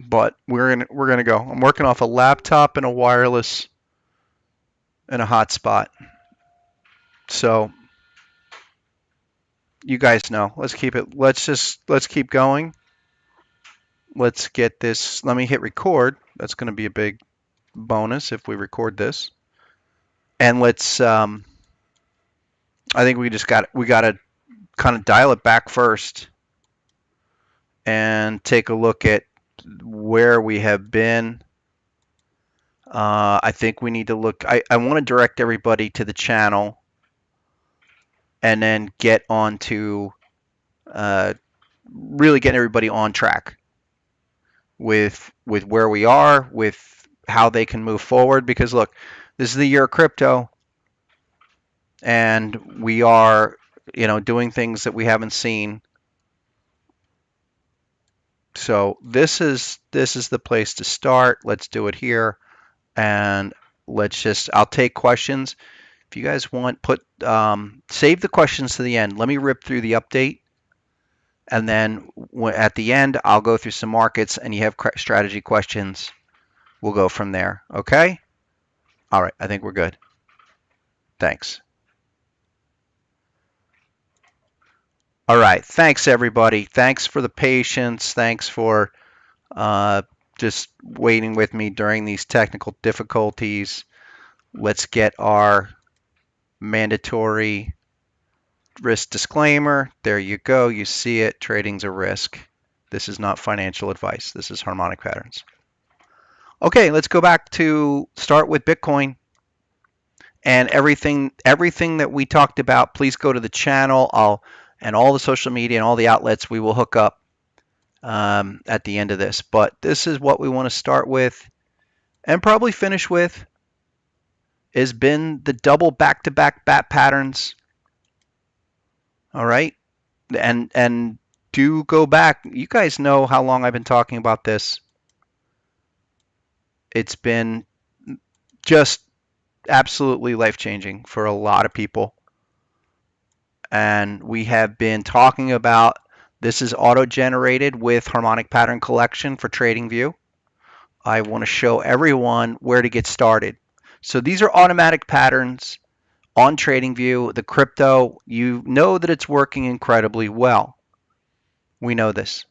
but we're gonna go. I'm working off a laptop and a wireless and a hotspot. So you guys know. Let's keep it. Let's keep going. Let's get this. Let me hit record. That's going to be a big bonus if we record this. And let's. I think we got to kind of dial it back first and take a look at where we have been. I think we need to look. I want to direct everybody to the channel and then get on to really getting everybody on track with where we are, with how they can move forward. Because look, this is the year of crypto, and we are, doing things that we haven't seen. So this is the place to start. Let's do it here, and I'll take questions. If you guys want, save the questions to the end. Let me rip through the update, and then at the end, I'll go through some markets, and you have strategy questions. We'll go from there. Okay? All right. I think we're good. Thanks. All right. Thanks, everybody. Thanks for the patience. Thanks for just waiting with me during these technical difficulties. Let's get our mandatory risk disclaimer. There you go. You see it. Trading's a risk. This is not financial advice. This is harmonic patterns. Okay, let's go back to start with Bitcoin and everything that we talked about. Please go to the channel. And all the social media and all the outlets we will hook up at the end of this. But this is what we want to start with and probably finish with has been the double back-to-back bat patterns. All right. And do go back. You guys know how long I've been talking about this. It's been just absolutely life-changing for a lot of people. And we have been talking about this is auto-generated with Harmonic Pattern Collection for TradingView. I want to show everyone where to get started. So these are automatic patterns on TradingView. The crypto, you know that it's working incredibly well. We know this.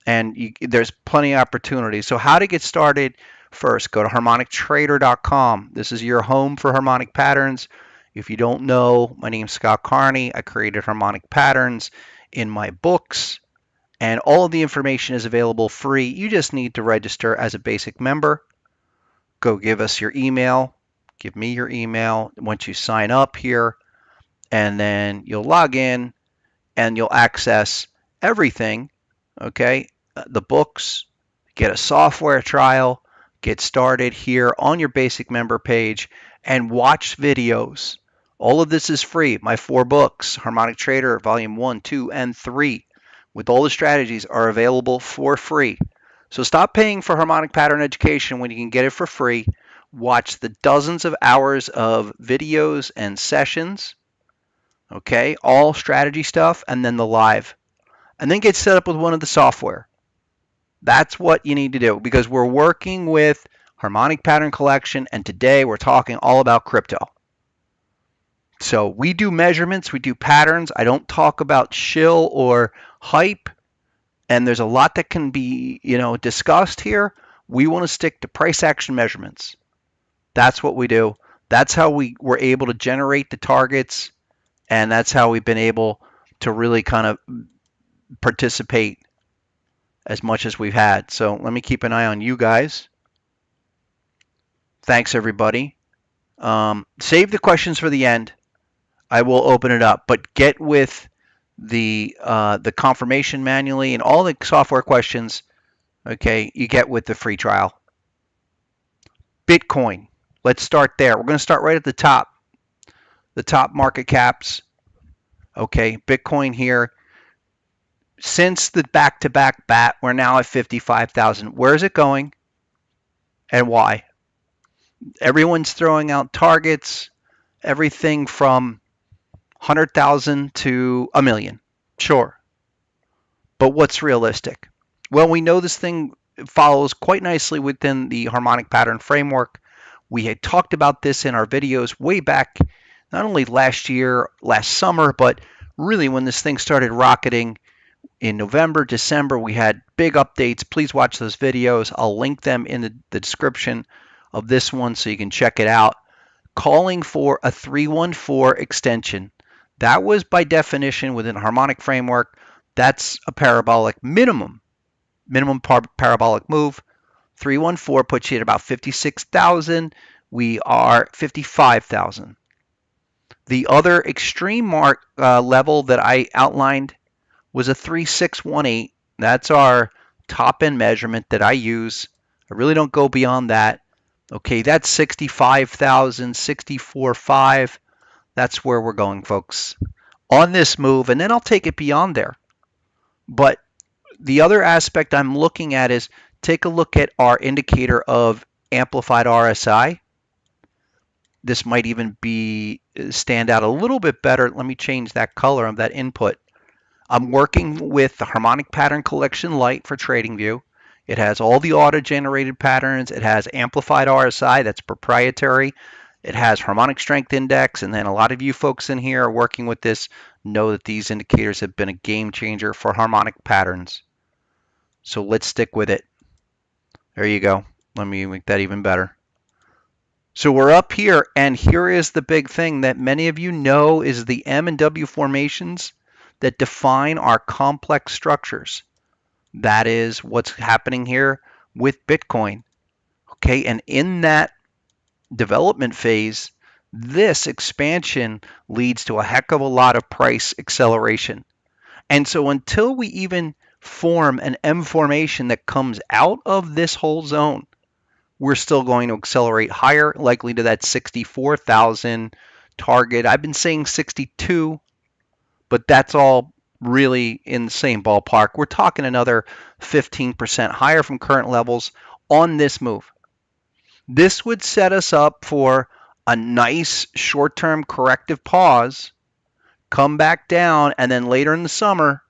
And there's plenty of opportunities. So how to get started? First, go to harmonictrader.com. This is your home for harmonic patterns. If you don't know, my name is Scott Carney. I created harmonic patterns in my books, and all of the information is available free. You just need to register as a basic member. Go give us your email. Give me your email once you sign up here, and then you'll log in and you'll access everything, okay? The books, get a software trial, get started here on your basic member page, and watch videos. All of this is free. My 4 books, Harmonic Trader, Volume 1, 2, and 3, with all the strategies are available for free. So stop paying for harmonic pattern education when you can get it for free. Watch the dozens of hours of videos and sessions, okay, all strategy stuff, and then the live. And then get set up with one of the software. That's what you need to do because we're working with Harmonic Pattern Collection, and today we're talking all about crypto. So we do measurements, we do patterns. I don't talk about shill or hype, and there's a lot that can be, discussed here. We want to stick to price action measurements. That's what we do. That's how we were able to generate the targets, and that's how we've been able to really kind of participate as much as we've had. So let me keep an eye on you guys. Thanks, everybody. Save the questions for the end. I will open it up, but get with the confirmation manually and all the software questions. Okay, you get with the free trial. Bitcoin. Let's start there. We're going to start right at the top. The top market caps. Okay, Bitcoin here. Since the back-to-back bat, we're now at 55,000. Where is it going and why? Everyone's throwing out targets, everything from 100,000 to a million. Sure. But what's realistic? Well, we know this thing follows quite nicely within the harmonic pattern framework. We had talked about this in our videos way back, not only last year, last summer, but really when this thing started rocketing in November, December. We had big updates. Please watch those videos. I'll link them in the description of this one so you can check it out. Calling for a 314 extension. That was by definition within the harmonic framework. That's a parabolic minimum parabolic move. 314 puts you at about 56,000. We are 55,000. The other extreme level that I outlined was a 3618. That's our top end measurement that I use. I really don't go beyond that. Okay, that's 65,000, 64.5. That's where we're going, folks, on this move, and then I'll take it beyond there. But the other aspect I'm looking at is take a look at our indicator of amplified RSI. This might even stand out a little bit better. Let me change that color of that input. I'm working with the Harmonic Pattern Collection Lite for TradingView. It has all the auto-generated patterns. It has amplified RSI, that's proprietary. It has Harmonic Strength Index, and then a lot of you folks in here are working with this know that these indicators have been a game changer for harmonic patterns. So let's stick with it. There you go. Let me make that even better. So we're up here, and here is the big thing that many of you know is the M and W formations that define our complex structures. That is what's happening here with Bitcoin. Okay, and in that development phase, this expansion leads to a heck of a lot of price acceleration. And so until we even form an M formation that comes out of this whole zone, we're still going to accelerate higher, likely to that 64,000 target. I've been saying 62, but that's all really in the same ballpark. We're talking another 15% higher from current levels on this move. This would set us up for a nice short-term corrective pause, come back down, and then later in the summer,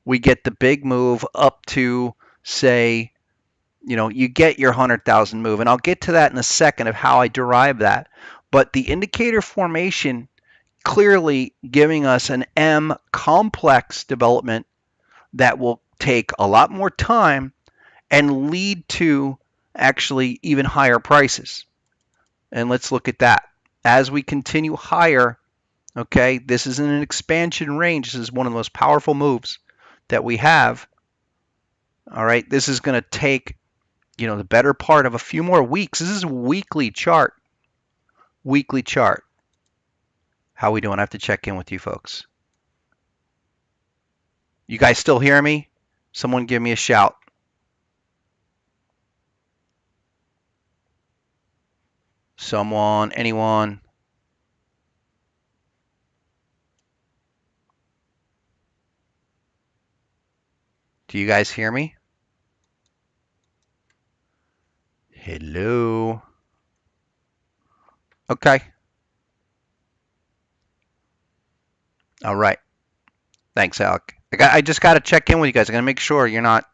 we get the big move up to, say, you get your 100,000 move. And I'll get to that in a second of how I derive that. But the indicator formation clearly giving us an M complex development that will take a lot more time and lead to actually even higher prices. And let's look at that. As we continue higher, okay, this is in an expansion range. This is one of the most powerful moves that we have. All right, this is going to take, the better part of a few more weeks. This is a weekly chart. Weekly chart. How we doing? I have to check in with you folks. You guys still hear me? Someone give me a shout. Someone, anyone? Do you guys hear me? Hello? Okay. All right. Thanks, Alec. I just got to check in with you guys. I got to make sure you're not,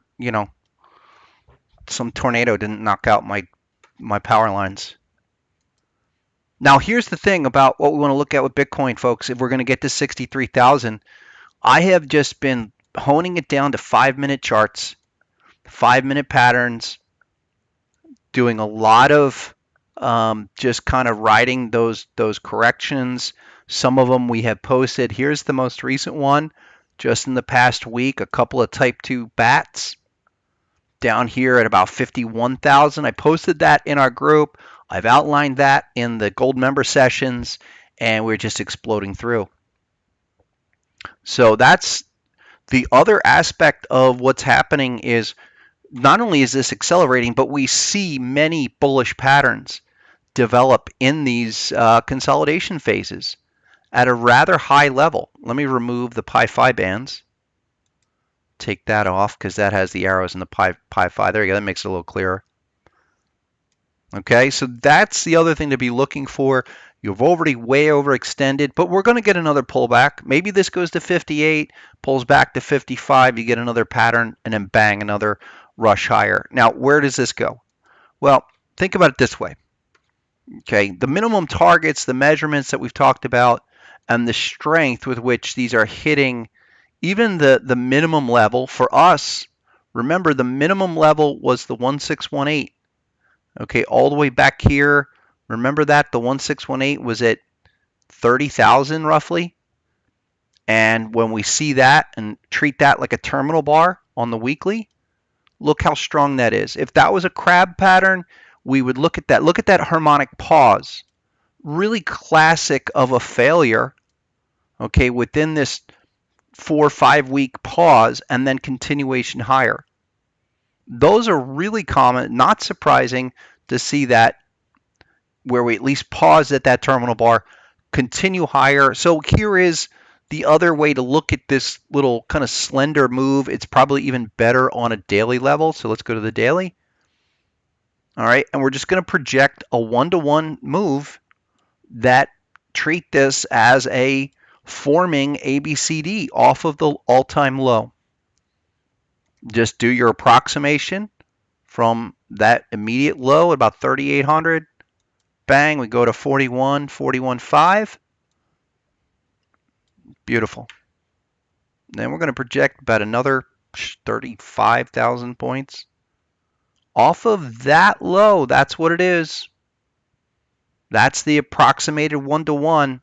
some tornado didn't knock out my power lines. Now, here's the thing about what we want to look at with Bitcoin, folks. If we're going to get to 63,000, I have just been honing it down to 5-minute charts, 5-minute patterns, doing a lot of just kind of riding those corrections. Some of them we have posted. Here's the most recent one. Just in the past week, a couple of type 2 bats down here at about 51,000. I posted that in our group. I've outlined that in the gold member sessions, and we're just exploding through. So that's the other aspect of what's happening is not only is this accelerating, but we see many bullish patterns develop in these consolidation phases at a rather high level. Let me remove the Pi Phi bands. Take that off because that has the arrows in the Pi Phi. There you go. That makes it a little clearer. Okay, so that's the other thing to be looking for. You've already way overextended, but we're going to get another pullback. Maybe this goes to 58, pulls back to 55, you get another pattern, and then bang, another rush higher. Now, where does this go? Well, think about it this way. Okay, the minimum targets, the measurements that we've talked about, and the strength with which these are hitting even the minimum level for us. Remember, the minimum level was the 1618. Okay, all the way back here. Remember that the 1618 was at 30,000 roughly. And when we see that and treat that like a terminal bar on the weekly, look how strong that is. If that was a crab pattern, we would look at that. Look at that harmonic pause. Really classic of a failure, okay, within this 4 or 5 week pause and then continuation higher. Those are really common, not surprising to see that where we at least pause at that terminal bar, continue higher. So here is the other way to look at this little kind of slender move. It's probably even better on a daily level. So let's go to the daily. All right, and we're just going to project a one-to-one move that treat this as a forming ABCD off of the all-time low. Just do your approximation from that immediate low at about 3,800. Bang, we go to 41, 41.5. Beautiful. Then we're going to project about another 35,000 points. Off of that low, that's what it is. That's the approximated one-to-one.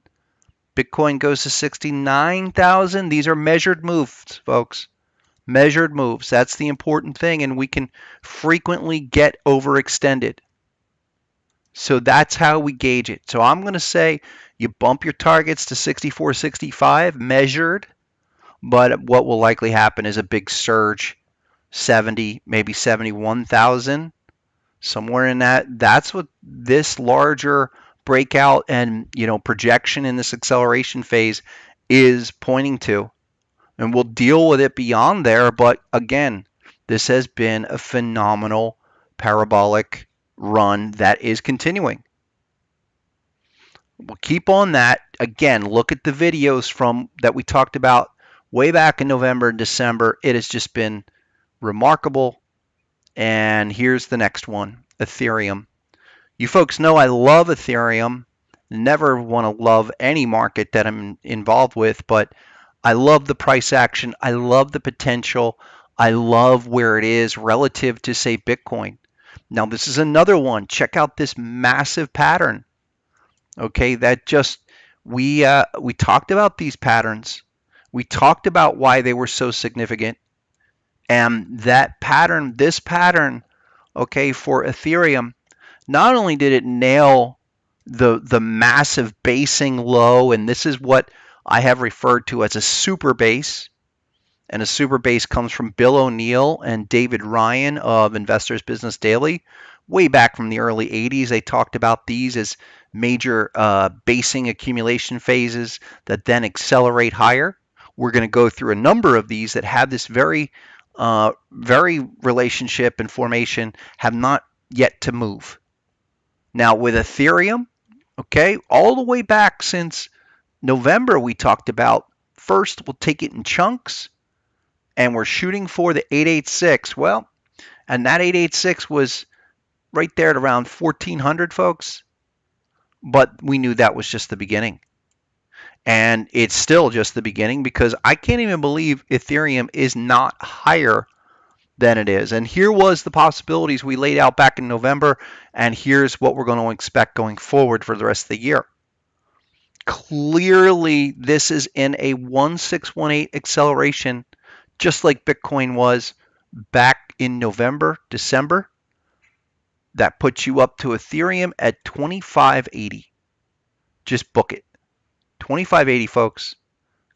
Bitcoin goes to 69,000. These are measured moves, folks. Measured moves. That's the important thing, and we can frequently get overextended. So that's how we gauge it. So I'm going to say you bump your targets to 64, 65, measured, but what will likely happen is a big surge, 70, maybe 71,000, somewhere in that. That's what this larger breakout and projection in this acceleration phase is pointing to. And we'll deal with it beyond there, but again, this has been a phenomenal parabolic run that is continuing. We'll keep on that. Again, look at the videos from that we talked about way back in November and December. It has just been remarkable. And here's the next one, Ethereum. You folks know I love Ethereum. Never want to love any market that I'm involved with, but I love the price action. I love the potential. I love where it is relative to, say, Bitcoin. Now, this is another one. Check out this massive pattern. Okay, that just, we talked about these patterns. We talked about why they were so significant. And that pattern, this pattern, okay, for Ethereum, not only did it nail the massive basing low, and this is what I have referred to as a super base. And a super base comes from Bill O'Neill and David Ryan of Investors Business Daily. Way back from the early 80s, they talked about these as major basing accumulation phases that then accelerate higher. We're going to go through a number of these that have this very relationship and formation, have not yet to move. Now with Ethereum, okay, all the way back since November, we talked about first we'll take it in chunks, and we're shooting for the 886. Well, and that 886 was right there at around 1,400, folks. But we knew that was just the beginning. And it's still just the beginning, because I can't even believe Ethereum is not higher than it is. And here was the possibilities we laid out back in November, and here's what we're going to expect going forward for the rest of the year. Clearly, this is in a 1618 acceleration, just like Bitcoin was back in November, December. That puts you up to Ethereum at 2580. Just book it. 2580, folks.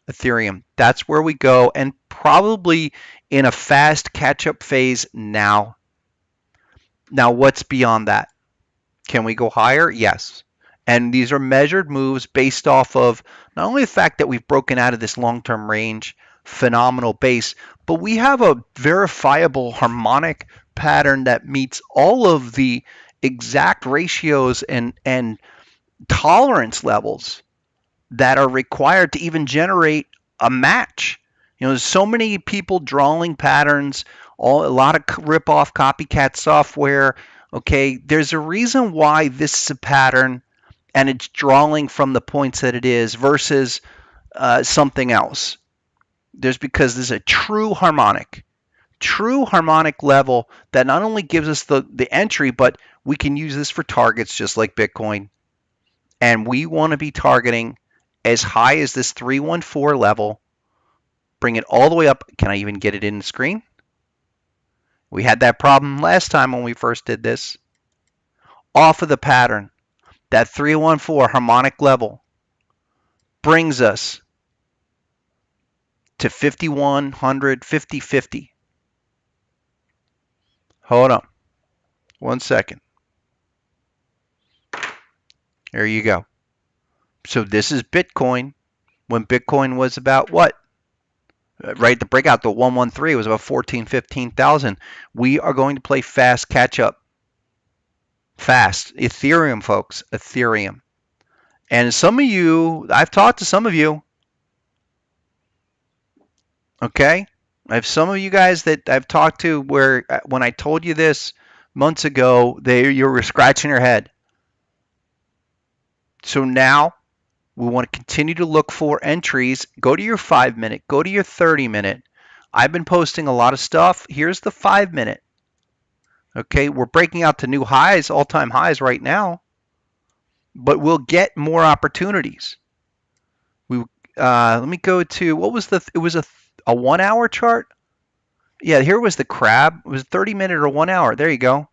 Ethereum. That's where we go, and probably in a fast catch-up phase now. Now, what's beyond that? Can we go higher? Yes. And these are measured moves based off of not only the fact that we've broken out of this long-term range, phenomenal base, but we have a verifiable harmonic pattern that meets all of the exact ratios and tolerance levels that are required to even generate a match. You know, there's so many people drawing patterns, a lot of rip-off copycat software. Okay, there's a reason why this is a pattern and it's drawing from the points that it is versus something else. Because there's a true harmonic level that not only gives us the entry, but we can use this for targets just like Bitcoin. And we want to be targeting as high as this 314 level, bring it all the way up. Can I even get it in the screen? We had that problem last time when we first did this. Off of the pattern, that 314 harmonic level brings us to 5100, 5050. Hold on 1 second. There you go. So this is Bitcoin when Bitcoin was about what? Right, the breakout, the 113 was about 14, 15,000. We are going to play fast catch up. Fast. Ethereum, folks. Ethereum. And some of you, I've talked to some of you. Okay? I have some of you guys that I've talked to where when I told you this months ago, you were scratching your head. So now we want to continue to look for entries. Go to your 5-minute. Go to your 30-minute. I've been posting a lot of stuff. Here's the 5-minute. Okay, we're breaking out to new highs, all-time highs right now. But we'll get more opportunities. Let me go to, what was it was a 1 hour chart? Yeah, here was the crab. It was 30-minute or 1 hour. There you go.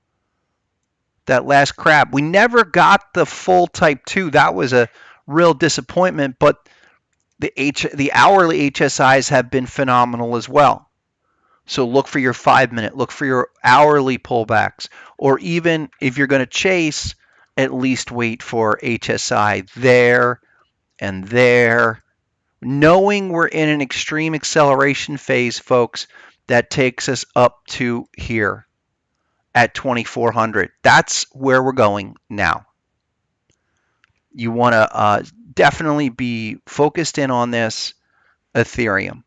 That last crab. We never got the full type 2. That was a real disappointment, but the hourly HSIs have been phenomenal as well. So look for your 5-minute, look for your hourly pullbacks, or even if you're going to chase, at least wait for HSI there and there. Knowing we're in an extreme acceleration phase, folks, that takes us up to here at 2400. That's where we're going now. You want to definitely be focused in on this Ethereum.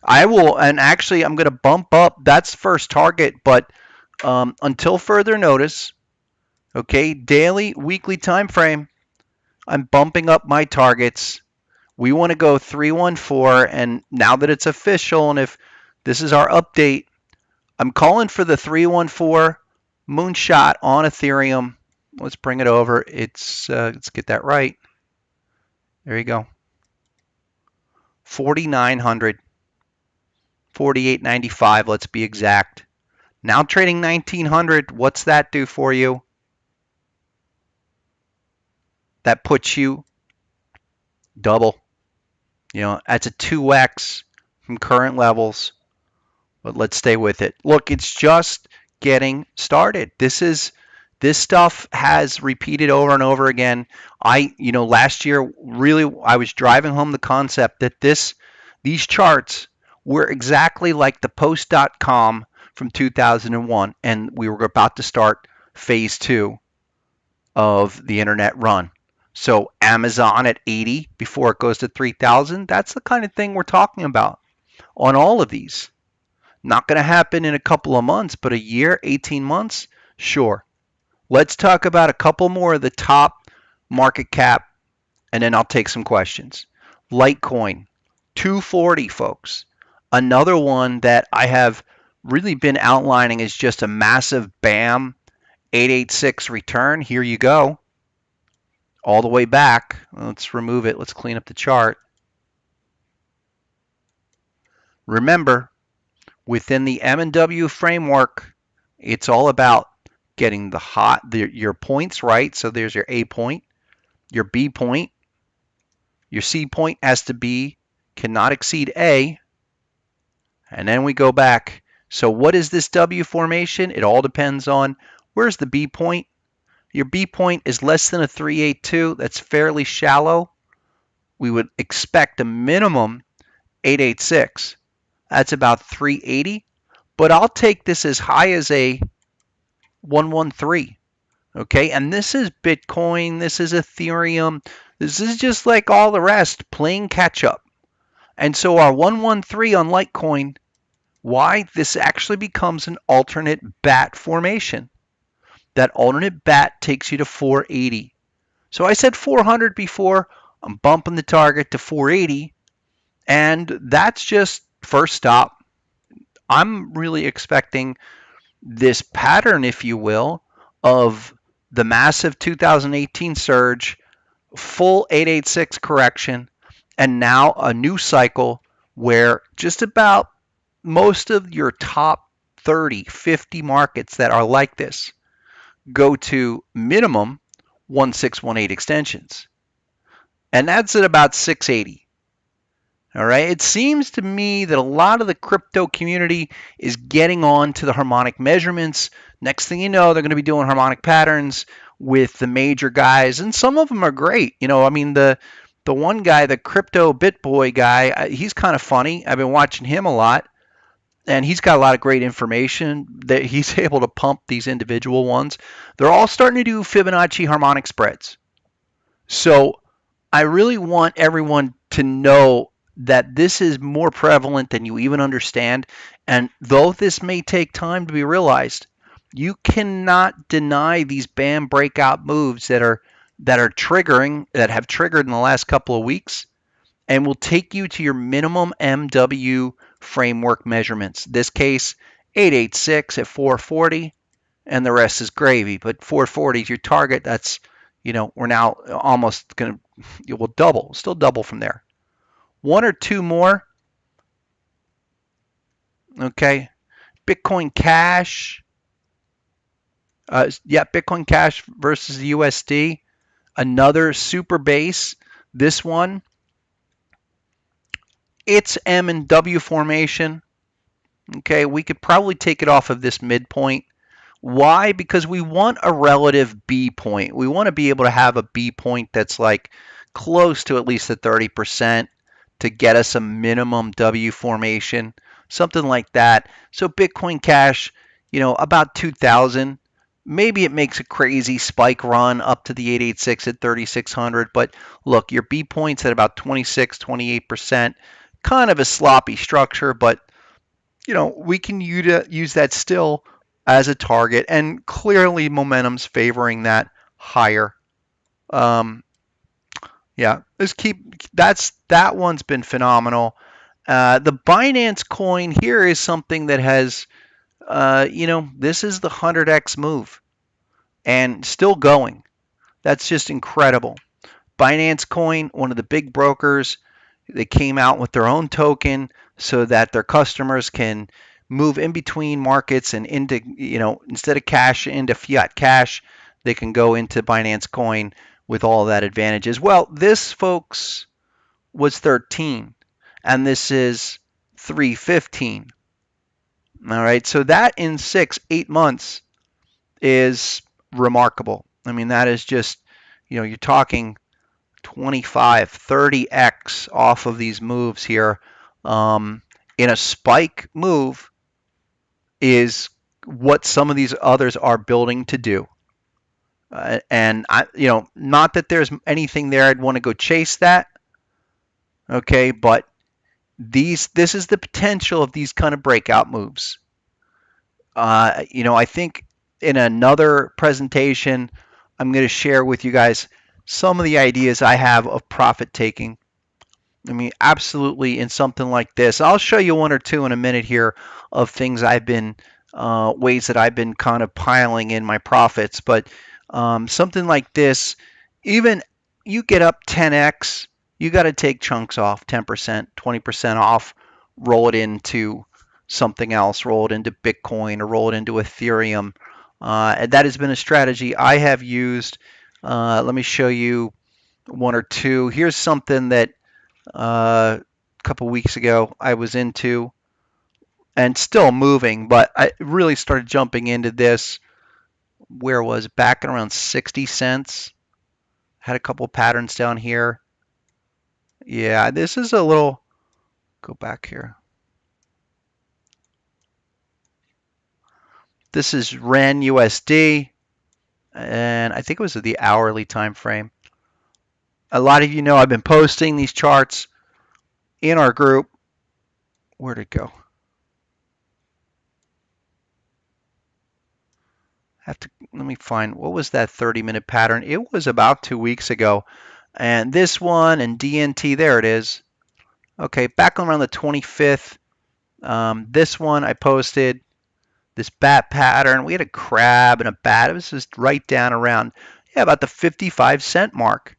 And actually I'm going to bump up. That's first target, but until further notice, okay, daily, weekly time frame, I'm bumping up my targets. We want to go 314, and now that it's official, and if this is our update, I'm calling for the 314 moonshot on Ethereum. Let's bring it over. Let's get that right. There you go. 4,900. 48.95, let's be exact. Now trading 1900, what's that do for you? That puts you double. You know, that's a 2x from current levels. But let's stay with it. Look, it's just getting started. This stuff has repeated over and over again. Last year, really, I was driving home the concept that these charts were exactly like the post.com from 2001, and we were about to start phase 2 of the internet run. So Amazon at 80 before it goes to 3,000, that's the kind of thing we're talking about on all of these. Not going to happen in a couple of months, but a year, 18 months, sure. Let's talk about a couple more of the top market cap, and then I'll take some questions. Litecoin, 240, folks. Another one that I have really been outlining is just a massive BAM 886 return. Here you go. All the way back. Let's remove it. Let's clean up the chart. Remember, within the M&W framework, it's all about getting your points right. So there's your A point, your B point, your C point cannot exceed A. And then we go back. So what is this W formation? It all depends on where's the B point. Your B point is less than a 382. That's fairly shallow. We would expect a minimum 886. That's about 380. But I'll take this as high as a 113. Okay, and this is Bitcoin. This is Ethereum. This is just like all the rest, playing catch up. And so our 113 on Litecoin, why this actually becomes an alternate bat formation. That alternate bat takes you to 480. So I said 400 before. I'm bumping the target to 480. And that's just first stop. I'm really expecting this pattern, if you will, of the massive 2018 surge, full 886 correction, and now a new cycle where just about most of your top 30, 50 markets that are like this go to minimum 1618 extensions. And that's at about 680. All right. It seems to me that a lot of the crypto community is getting on to the harmonic measurements. Next thing you know, they're going to be doing harmonic patterns with the major guys, and some of them are great. I mean, the one guy, the crypto BitBoy guy, he's kind of funny. I've been watching him a lot, and he's got a lot of great information that he's able to pump these individual ones. They're all starting to do Fibonacci harmonic spreads. So I really want everyone to know that this is more prevalent than you even understand. And though this may take time to be realized, you cannot deny these BAM breakout moves that have triggered in the last couple of weeks and will take you to your minimum MW framework measurements. This case, 886 at 440, and the rest is gravy. But 440 is your target. That's, we're now almost going to, it will double, still double from there. One or two more. Okay. Bitcoin Cash. Bitcoin Cash versus the USD. Another super base. This one, it's M and W formation. Okay, we could probably take it off of this midpoint. Why? Because we want a relative B point. We want to be able to have a B point that's like close to at least the 30% to get us a minimum W formation, something like that. So Bitcoin Cash, about 2,000. Maybe it makes a crazy spike run up to the 886 at 3,600. But look, your B point's at about 26, 28%. Kind of a sloppy structure, but we can use that still as a target, and clearly momentum's favoring that higher. That one's been phenomenal. The Binance coin here is something that has, this is the 100x move and still going. That's just incredible. Binance coin, one of the big brokers, they came out with their own token so that their customers can move in between markets and into, instead of cash into fiat cash, they can go into Binance coin with all of that advantages. Well, this, folks, was 13, and this is 315. All right, so that in 8 months is remarkable. I mean, that is just, you're talking 25, 30x off of these moves here. In a spike move is what some of these others are building to do. And not that there's anything there I'd want to go chase that. Okay, but this is the potential of these kind of breakout moves. I think in another presentation, I'm going to share with you guys some of the ideas I have of profit taking. I mean, absolutely, in something like this. I'll show you one or two in a minute here of things ways that I've been kind of piling in my profits. But something like this, even you get up 10x, you got to take chunks off, 10%, 20% off, roll it into something else, roll it into Bitcoin or roll it into Ethereum. And that has been a strategy I have used. Let me show you one or two. Here's something that a couple weeks ago I was into and still moving, but I really started jumping into this. Where was it? Back at around 60 cents. Had a couple patterns down here. Yeah, this is a little, go back here. This is REN USD, and I think it was the hourly time frame. A lot of you know I've been posting these charts in our group. Where'd it go? Let me find, what was that 30-minute pattern? It was about 2 weeks ago. And this one and DNT, there it is. Okay, back around the 25th. This one I posted, this bat pattern. We had a crab and a bat. It was just right down around, yeah, about the 55-cent mark.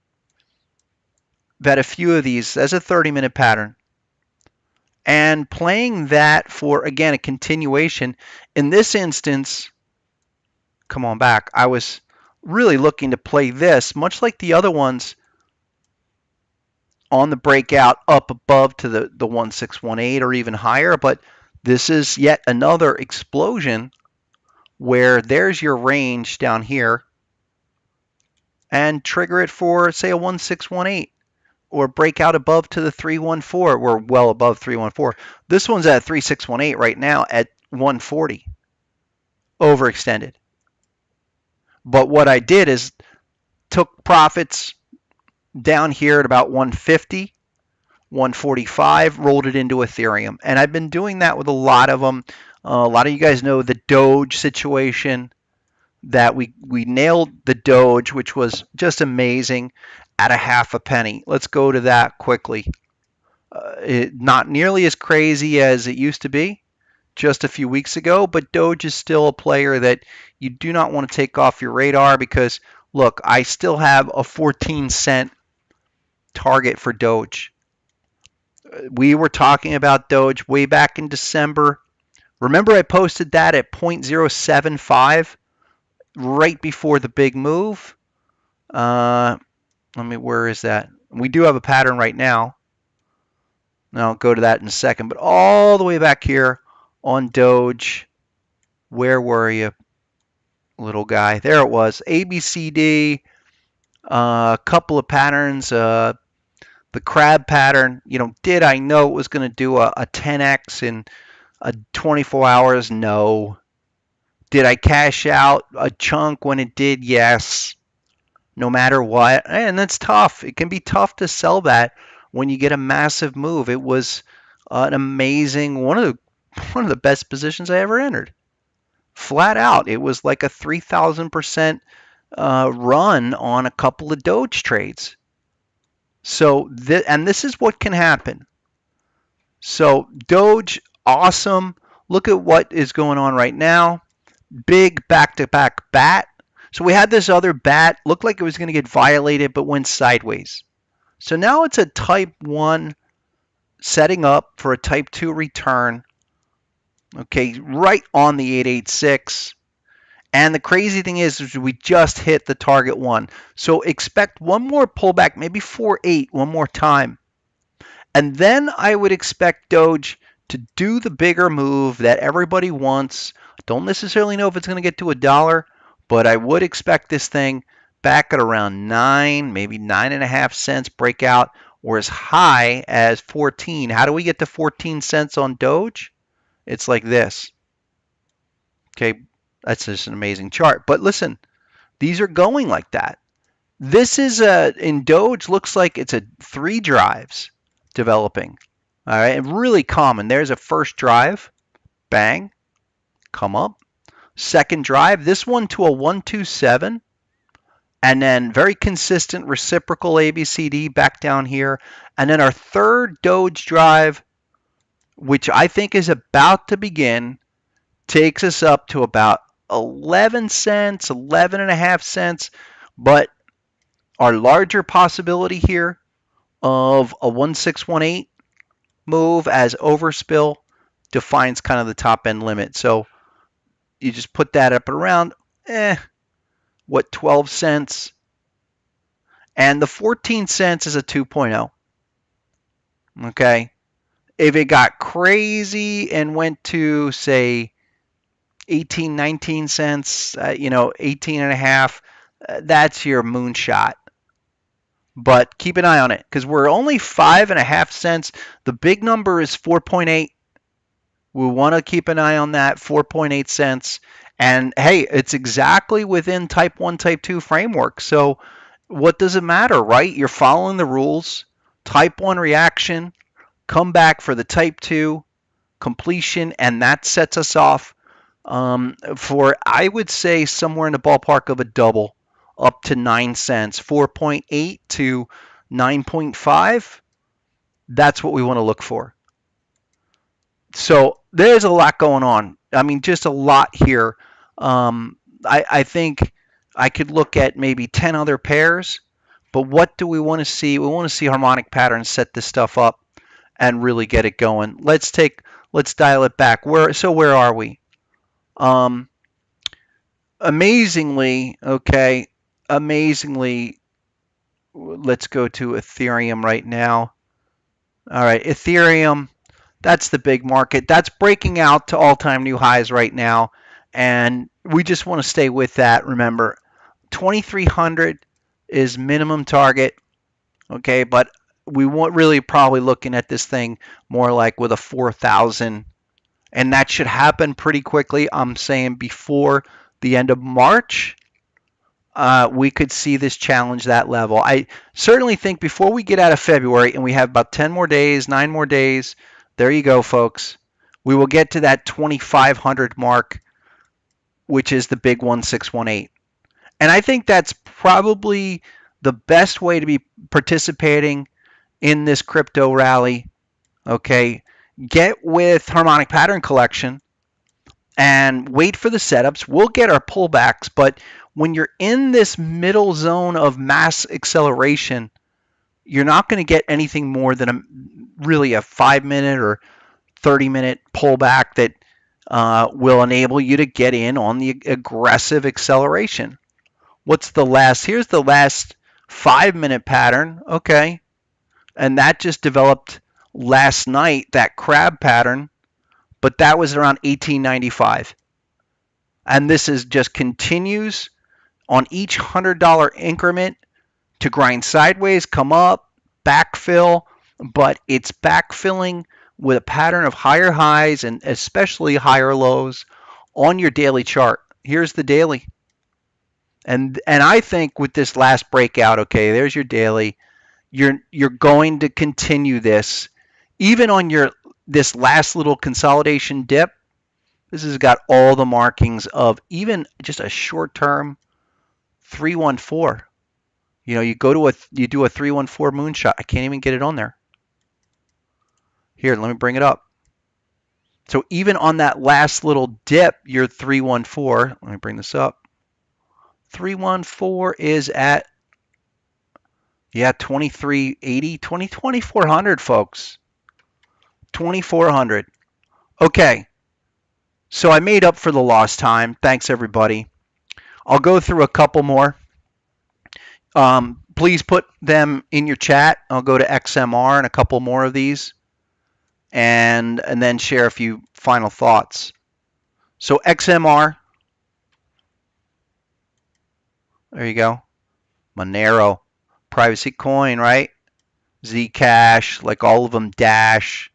I've had a few of these as a 30-minute pattern. And playing that for, again, a continuation. In this instance, come on back, I was really looking to play this, much like the other ones, on the breakout up above to the 1618 or even higher. But this is yet another explosion where there's your range down here, and trigger it for, say, a 1618 or break out above to the 314. We're well above 314. This one's at 3618 right now at 140, overextended. But what I did is took profits down here at about 150, 145, rolled it into Ethereum. And I've been doing that with a lot of them. A lot of you guys know the Doge situation, that we nailed the Doge, which was just amazing, at a half a penny. Let's go to that quickly. Not nearly as crazy as it used to be just a few weeks ago, but Doge is still a player that you do not want to take off your radar because, look, I still have a 14-cent target for Doge. We were talking about Doge way back in December. Remember, I posted that at 0.075 right before the big move. Where is that? We do have a pattern right now. And I'll go to that in a second. But all the way back here on Doge, where were you, little guy? There it was. ABCD, a couple of patterns. The crab pattern, did I know it was going to do a 10x in 24 hours? No. Did I cash out a chunk when it did? Yes. No matter what. And that's tough. It can be tough to sell that when you get a massive move. It was an amazing, one of the best positions I ever entered. Flat out. It was like a 3,000% run on a couple of Doge trades. So, this is what can happen. So, Doge, awesome. Look at what is going on right now. Big back-to-back bat. So we had this other bat, looked like it was going to get violated, but went sideways. So now it's a type 1 setting up for a type 2 return. Okay, right on the 886. And the crazy thing is we just hit the target 1. So expect one more pullback, maybe 4.8 one more time. And then I would expect Doge to do the bigger move that everybody wants. Don't necessarily know if it's going to get to $1, but I would expect this thing back at around 9, maybe 9.5 cents breakout, or as high as 14. How do we get to 14 cents on Doge? It's like this. Okay, that's just an amazing chart. But listen, these are going like that. This is in Doge, looks like it's a 3 drives developing. All right, and really common. There's a first drive, bang, come up. Second drive, this one to a 127, and then very consistent reciprocal ABCD back down here. And then our third Doge drive, which I think is about to begin, takes us up to about 11 cents, 11.5 cents. But our larger possibility here of a 1618 move as overspill defines kind of the top end limit. So you just put that up around, 12 cents? And the 14 cents is a 2.0. Okay. If it got crazy and went to, say, 18, 19 cents, 18 and a half, that's your moonshot. But keep an eye on it because we're only 5.5 cents. The big number is 4.8. We want to keep an eye on that, 4.8 cents. And hey, it's exactly within type 1, type 2 framework. So what does it matter, right? You're following the rules. Type 1 reaction, come back for the type 2 completion, and that sets us off for, I would say, somewhere in the ballpark of a double up to 9 cents, 4.8 to 9.5. That's what we want to look for. So there's a lot going on. I mean, just a lot here. I think I could look at maybe 10 other pairs, but what do we want to see? We want to see harmonic patterns set this stuff up and really get it going. Let's dial it back. Where are we? Amazingly, let's go to Ethereum right now. All right, Ethereum, that's the big market. That's breaking out to all-time new highs right now, and we just want to stay with that. Remember, 2,300 is minimum target, okay, but we want really probably looking at this thing more like with a 4,000, and that should happen pretty quickly. I'm saying before the end of March, we could see this challenge that level. I certainly think before we get out of February, and we have about 10 more days, 9 more days, there you go, folks, we will get to that 2,500 mark, which is the big 1618. And I think that's probably the best way to be participating in this crypto rally. Okay, get with Harmonic Pattern Collection and wait for the setups. We'll get our pullbacks, but when you're in this middle zone of mass acceleration, you're not going to get anything more than really a 5-minute or 30-minute pullback that will enable you to get in on the aggressive acceleration. What's the last? Here's the last 5-minute pattern. Okay, and that just developed last night, that crab pattern, but that was around 1895. And this is just continues on each $100 increment to grind sideways, come up, backfill, but it's backfilling with a pattern of higher highs and especially higher lows on your daily chart. Here's the daily. And I think with this last breakout, okay, there's your daily. You're going to continue this even on this last little consolidation dip. This has got all the markings of even just a short-term 314. You know, you do a 314 moonshot. I can't even get it on there. Here, let me bring it up. So even on that last little dip, your 314. Let me bring this up. 314 is at 2380, 2400, folks. 2400. Okay. So I made up for the lost time. Thanks, everybody. I'll go through a couple more. Please put them in your chat. I'll go to XMR and a couple more of these, and then share a few final thoughts. So XMR, there you go. Monero, privacy coin, right? Zcash, like all of them, Dash.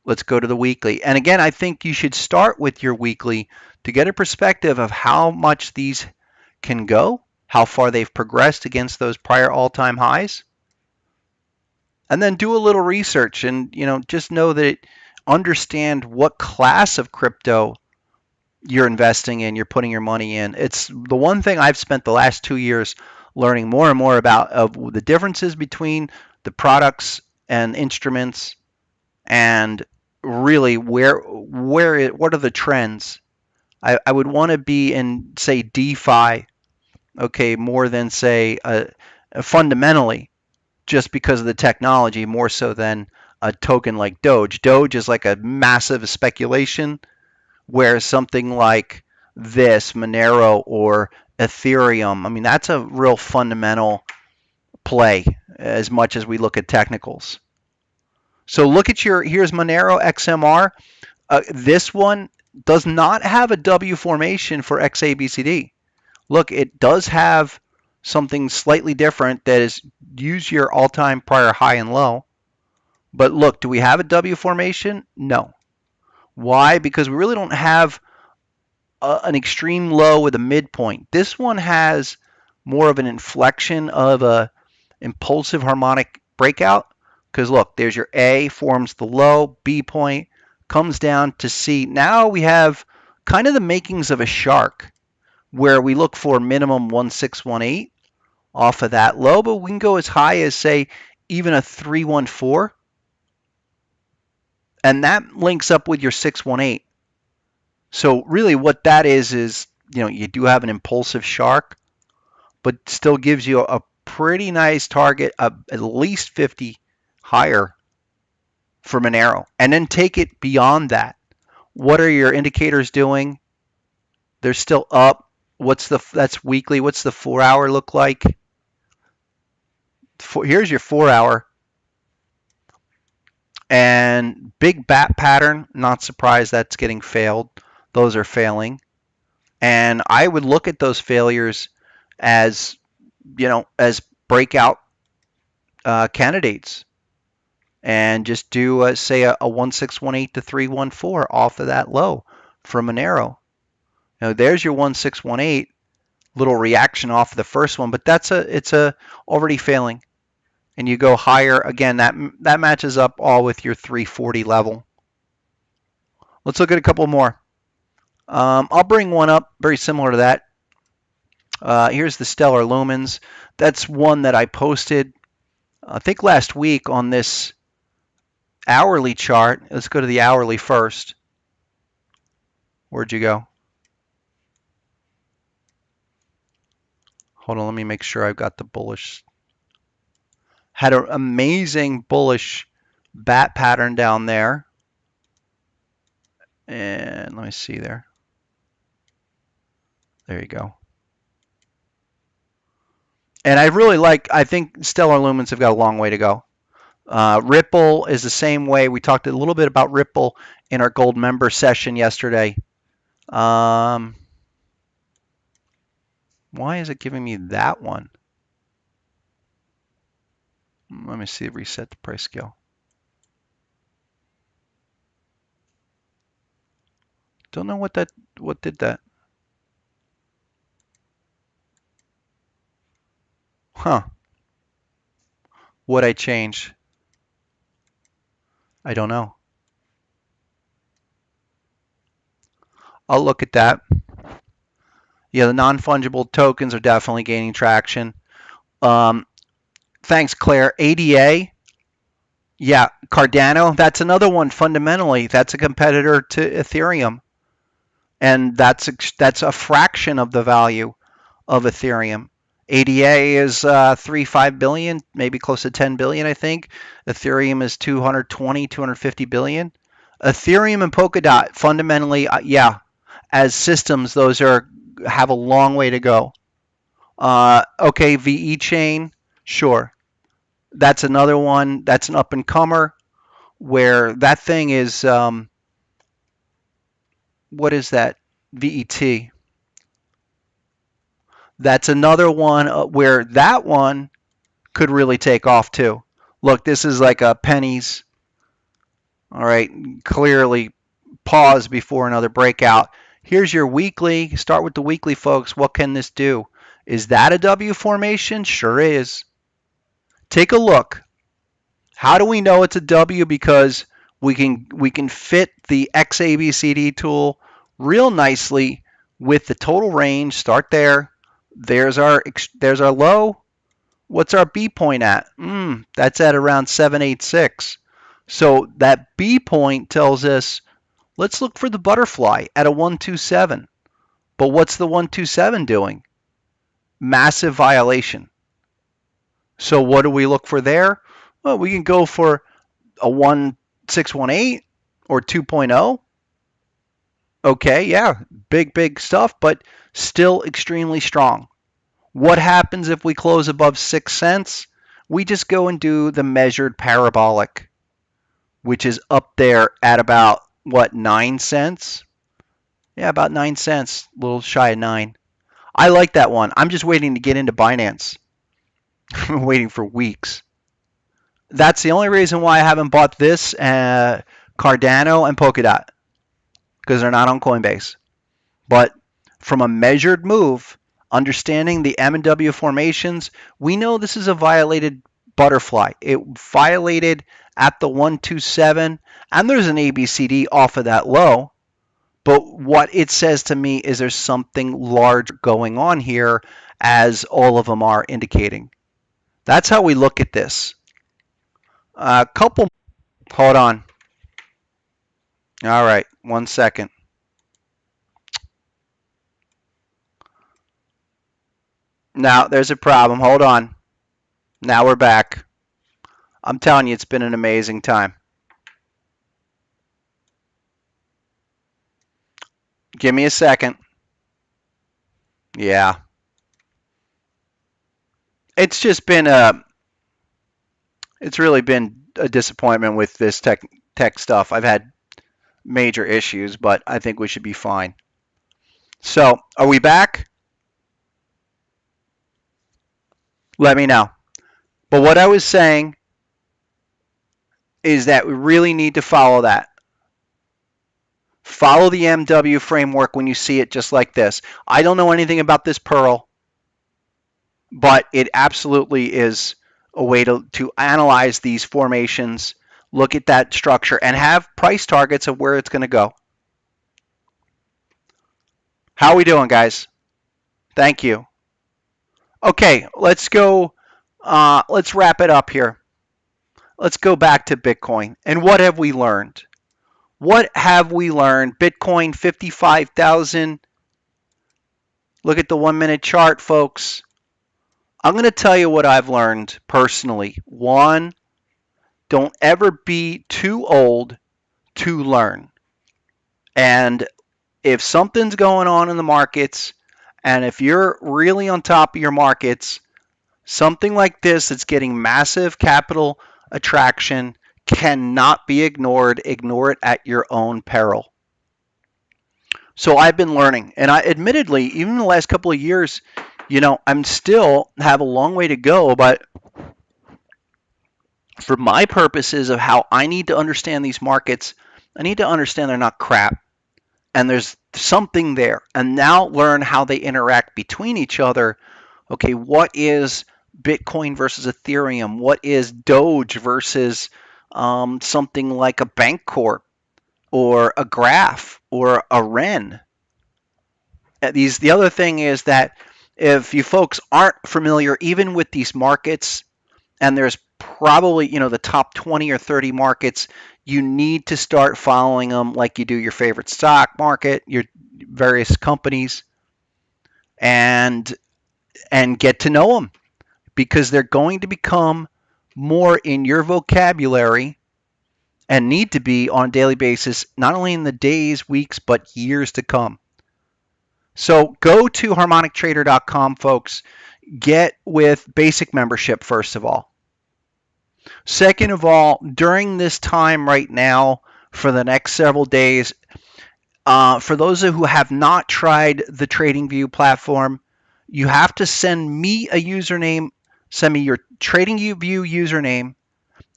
Let's go to the weekly. And again, I think you should start with your weekly to get a perspective of how much these can go, how far they've progressed against those prior all-time highs. And then do a little research and, just know that understand what class of crypto you're investing in, you're putting your money in. It's the one thing I've spent the last 2 years learning more and more about, of the differences between the products and instruments, and really what are the trends. I would want to be in, say, DeFi, okay, more than, say, fundamentally, just because of the technology, more so than a token like Doge. Doge is like a massive speculation, where something like this, Monero or Ethereum, I mean, that's a real fundamental play as much as we look at technicals. So look at here's Monero XMR. This one does not have a W formation for XABCD. Look, it does have something slightly different, that is, use your all-time prior high and low. But look, do we have a W formation? No. Why? Because we really don't have an extreme low with a midpoint. This one has more of an inflection of a impulsive harmonic breakout. Because look, there's your A, forms the low, B point, comes down to C. Now we have kind of the makings of a shark, where we look for minimum 1618 off of that low, but we can go as high as, say, even a 314. And that links up with your 618. So really what that is, you do have an impulsive shark, but still gives you a pretty nice target of at least 50 higher for Monero. And then take it beyond that. What are your indicators doing? They're still up. That's weekly. What's the 4-hour look like? Here's your 4-hour. And big bat pattern, not surprised that's getting failed. Those are failing. And I would look at those failures as, as breakout candidates. And just do, say, a 1618 to 314 off of that low from Monero. Now, there's your 1618, little reaction off of the first one, but it's already failing. And you go higher, again, that matches up all with your 340 level. Let's look at a couple more. I'll bring one up very similar to that. Here's the Stellar Lumens. That's one that I posted, I think, last week on this hourly chart. Let's go to the hourly first. Where'd you go? Hold on, let me make sure I've got the bullish. Had an amazing bullish bat pattern down there. And let me see there. There you go. And I think Stellar Lumens have got a long way to go. Ripple is the same way. We talked a little bit about Ripple in our gold member session yesterday. Why is it giving me that one? Let me see, reset the price scale. Don't know what did that. Huh. What I change? I don't know. I'll look at that. Yeah, the non-fungible tokens are definitely gaining traction. Thanks, Claire. ADA, yeah, Cardano, that's another one fundamentally. That's a competitor to Ethereum. And that's a fraction of the value of Ethereum. ADA is 3.5 billion, maybe close to 10 billion, I think. Ethereum is 250 billion. Ethereum and Polkadot, fundamentally, yeah, as systems, those have a long way to go. Okay, VE chain, sure. That's another one. That's an up-and-comer where that thing is, what is that? VET. That's another one where that one could really take off too. Look, this is like a pennies. All right, clearly pause before another breakout. Here's your weekly. Start with the weekly, folks. What can this do? Is that a W formation? Sure is. Take a look. How do we know it's a W? Because we can fit the XABCD tool real nicely with the total range. Start there. There's our low. What's our B point at? That's at around 786. So that B point tells us, let's look for the butterfly at a 127. But what's the 127 doing? Massive violation. So what do we look for there? Well, we can go for a 1618 or 2.0. Okay, yeah, big stuff, but still extremely strong. What happens if we close above 6 cents? We just go and do the measured parabolic, which is up there at about, what, 9 cents? Yeah, about 9 cents, a little shy of 9. I like that one. I'm just waiting to get into Binance. I'm waiting for weeks. That's the only reason why I haven't bought this, Cardano and Polkadot, because they're not on Coinbase. But from a measured move, understanding the M and W formations, we know this is a violated butterfly. It violated at the 127, and there's an ABCD off of that low. But what it says to me is there's something large going on here, as all of them are indicating. That's how we look at this. Hold on. All right, 1 second. Now, there's a problem. Hold on. Now we're back. I'm telling you, it's been an amazing time. Give me a second. Yeah. It's just been it's really been a disappointment with this tech stuff. I've had major issues, but I think we should be fine. So, are we back? Let me know. But what I was saying is that we really need to follow that. Follow the MW framework when you see it just like this. I don't know anything about this Pearl, but it absolutely is a way to analyze these formations, look at that structure, and have price targets of where it's going to go. How are we doing, guys? Thank you. Okay, let's go. Let's wrap it up here. Let's go back to Bitcoin. And what have we learned? What have we learned? Bitcoin 55,000. Look at the 1 minute chart, folks. I'm going to tell you what I've learned personally. One, don't ever be too old to learn. And if something's going on in the markets, and if you're really on top of your markets, something like this that's getting massive capital attraction cannot be ignored. Ignore it at your own peril. So I've been learning, and I admittedly, even in the last couple of years, I'm still have a long way to go, but for my purposes of how I need to understand these markets, I need to understand they're not crap, and there's something there, and now learn how they interact between each other. Okay, what is Bitcoin versus Ethereum? What is Doge versus something like a Bank Corp or a Graph or a Ren? The other thing is that if you folks aren't familiar even with these markets, and there's probably the top 20 or 30 markets, you need to start following them like you do your favorite stock market, your various companies, and get to know them, because they're going to become more in your vocabulary and need to be on a daily basis, not only in the days, weeks, but years to come. So go to harmonictrader.com, folks. Get with basic membership, first of all. Second of all, during this time right now, for the next several days, for those who have not tried the TradingView platform, you have to send me a username. Send me your TradingView username,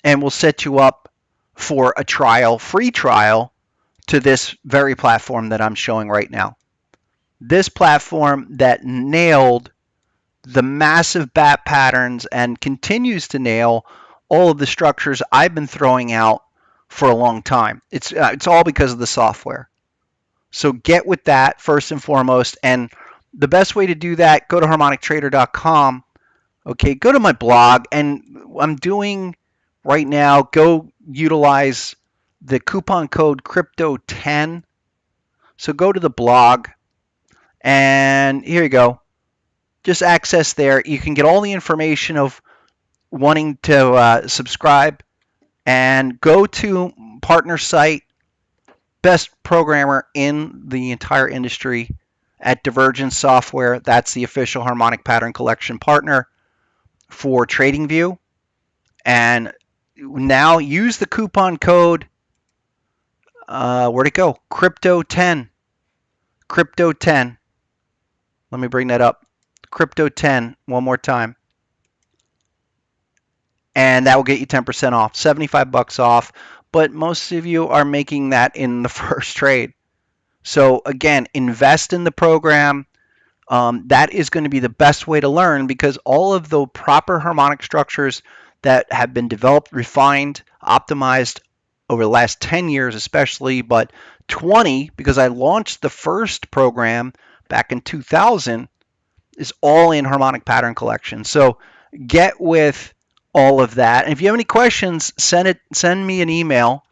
and we'll set you up for a trial, free trial, to this very platform that I'm showing right now. This platform that nailed the massive bat patterns and continues to nail all of the structures I've been throwing out for a long time. It's all because of the software. So get with that first and foremost. And the best way to do that, go to harmonictrader.com. Okay, go to my blog, and I'm doing right now, go utilize the coupon code crypto10. So go to the blog, and here you go. Just access there. You can get all the information of wanting to subscribe, and go to partner site, best programmer in the entire industry at Divergence Software. That's the official Harmonic Pattern Collection partner for TradingView. And now use the coupon code, where'd it go? Crypto10. Crypto10. Let me bring that up. Crypto10 one more time. And that will get you 10% off, 75 bucks off. But most of you are making that in the first trade. So again, invest in the program. that is going to be the best way to learn, because all of the proper harmonic structures that have been developed, refined, optimized over the last 10 years especially, but 20, because I launched the first program back in 2000, is all in harmonic pattern collection. So get with all of that. And if you have any questions, send me an email,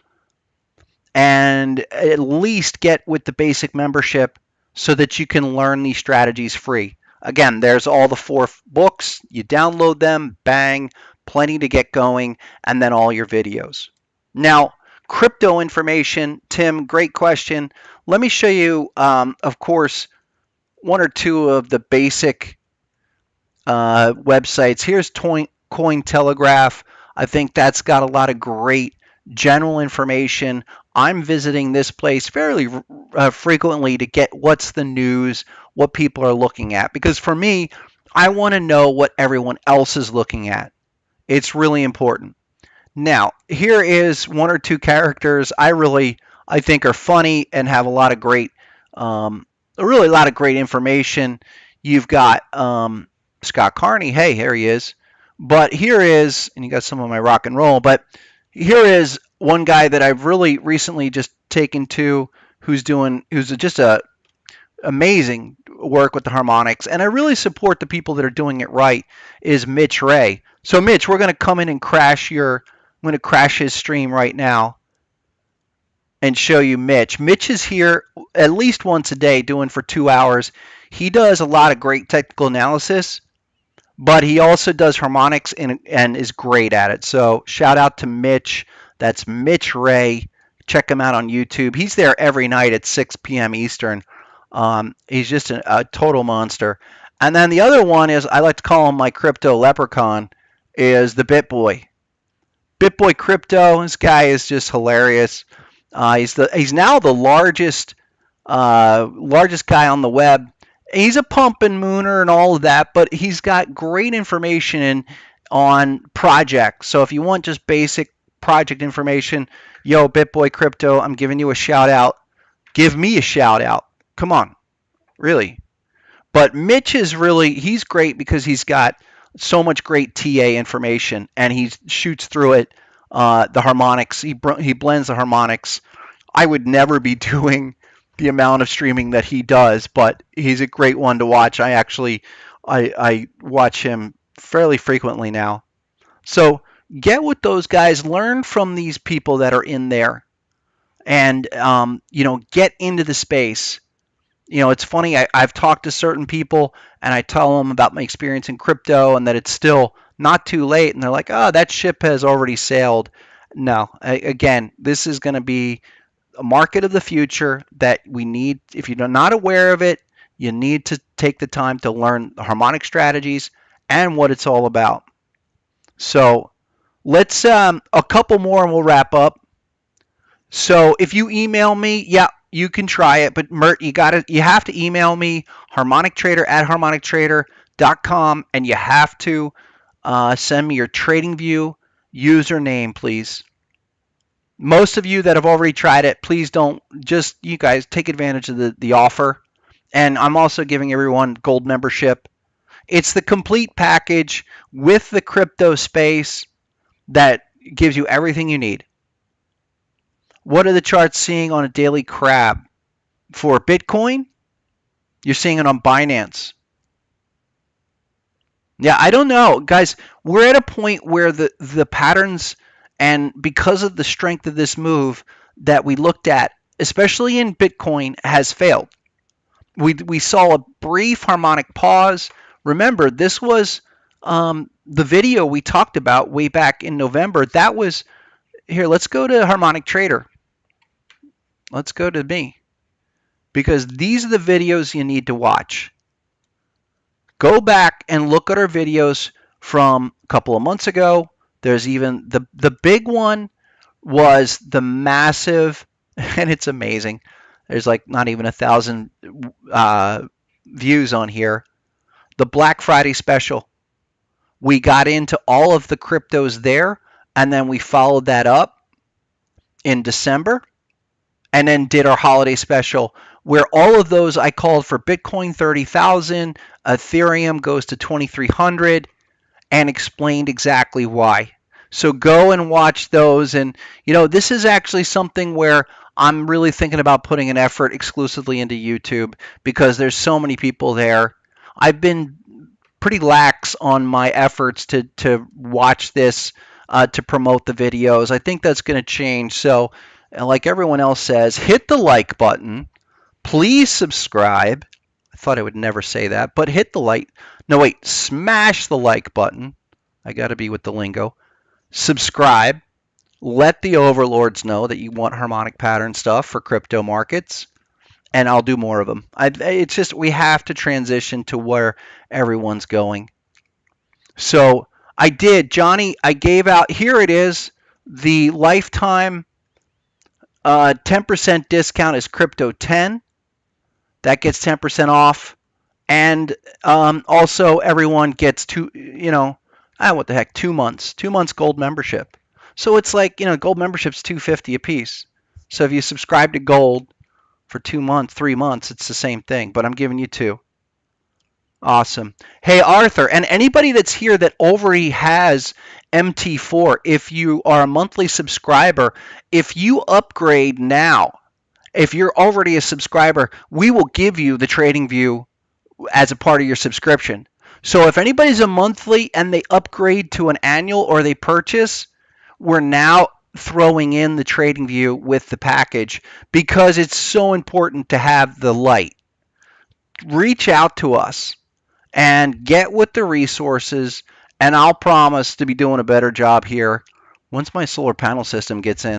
and at least get with the basic membership so that you can learn these strategies free. Again, there's all the 4 books. You download them, bang, plenty to get going, and then all your videos. Now, crypto information, Tim, great question. Let me show you, of course, 1 or 2 of the basic websites. Here's Cointelegraph. I think that's got a lot of great general information. I'm visiting this place fairly frequently to get what's the news, what people are looking at. Because for me, I want to know what everyone else is looking at. It's really important. Now, here is 1 or 2 characters I think are funny and have a lot of great, really a lot of great information. You've got Scott Carney. Hey, here he is. But here is, and you got some of my rock and roll, but here is one guy that I've really recently just taken to, who's just a amazing work with the harmonics, and I really support the people that are doing it right, is Mitch Ray. So Mitch, we're going to come in and I'm going to crash his stream right now and show you Mitch. Mitch is here at least once a day doing for 2 hours. He does a lot of great technical analysis, but he also does harmonics and is great at it. So shout out to Mitch. That's Mitch Ray. Check him out on YouTube. He's there every night at 6 p.m. Eastern. He's just a total monster. And then the other one is, I like to call him my crypto leprechaun, is the BitBoy. BitBoy Crypto. This guy is just hilarious. He's now the largest guy on the web. He's a pump and mooner and all of that, but he's got great information on projects. So if you want just basic project information, yo, BitBoy Crypto, I'm giving you a shout out. Give me a shout out. Come on, really. But Mitch he's great because he's got so much great TA information, and he shoots through it. The harmonics, he blends the harmonics. I would never be doing the amount of streaming that he does, but he's a great one to watch. I watch him fairly frequently now. So get with those guys, learn from these people that are in there, and get into the space. It's funny, I've talked to certain people and I tell them about my experience in crypto and that it's still not too late, and they're like, oh, that ship has already sailed. No, again, this is going to be a market of the future that we need. If you're not aware of it, you need to take the time to learn the harmonic strategies and what it's all about. So let's a couple more and we'll wrap up. So if you email me, yeah, you can try it, but Mert, you have to email me, harmonictrader@harmonictrader.com, and you have to send me your TradingView username, please. Most of you that have already tried it, please don't, you guys take advantage of the offer. And I'm also giving everyone gold membership. It's the complete package with the crypto space that gives you everything you need. What are the charts seeing on a daily crab? For Bitcoin, you're seeing it on Binance. Yeah, I don't know. Guys, we're at a point where the patterns, and because of the strength of this move that we looked at, especially in Bitcoin, has failed. We saw a brief harmonic pause. Remember, this was the video we talked about way back in November. That was, here, let's go to Harmonic Trader. Let's go to me, because these are the videos you need to watch. Go back and look at our videos from a couple of months ago. There's even the big one was the massive, and it's amazing. There's like not even 1,000 views on here. The Black Friday special. We got into all of the cryptos there, and then we followed that up in December, and then did our holiday special where all of those I called for Bitcoin 30,000, Ethereum goes to 2,300, and explained exactly why. So go and watch those. And, this is actually something where I'm really thinking about putting an effort exclusively into YouTube because there's so many people there. I've been pretty lax on my efforts to watch this, to promote the videos. I think that's going to change. So, like everyone else says, hit the like button. Please subscribe. I thought I would never say that, but hit the like. No, wait, smash the like button. I got to be with the lingo. Subscribe. Let the overlords know that you want harmonic pattern stuff for crypto markets, and I'll do more of them. It's just we have to transition to where everyone's going. So I did, Johnny. I gave out. Here it is. The lifetime 10% discount is crypto 10. That gets 10% off. And also everyone gets what the heck, 2 months. 2 months gold membership. So it's like, gold membership's $250 a piece. So if you subscribe to gold for 2 months, 3 months, it's the same thing, but I'm giving you 2. Awesome. Hey, Arthur, and anybody that's here that already has MT4, if you are a monthly subscriber, if you upgrade now, if you're already a subscriber, we will give you the TradingView as a part of your subscription. So if anybody's a monthly and they upgrade to an annual or they purchase, we're now throwing in the TradingView with the package because it's so important to have the light. Reach out to us and get with the resources, and I'll promise to be doing a better job here once my solar panel system gets in.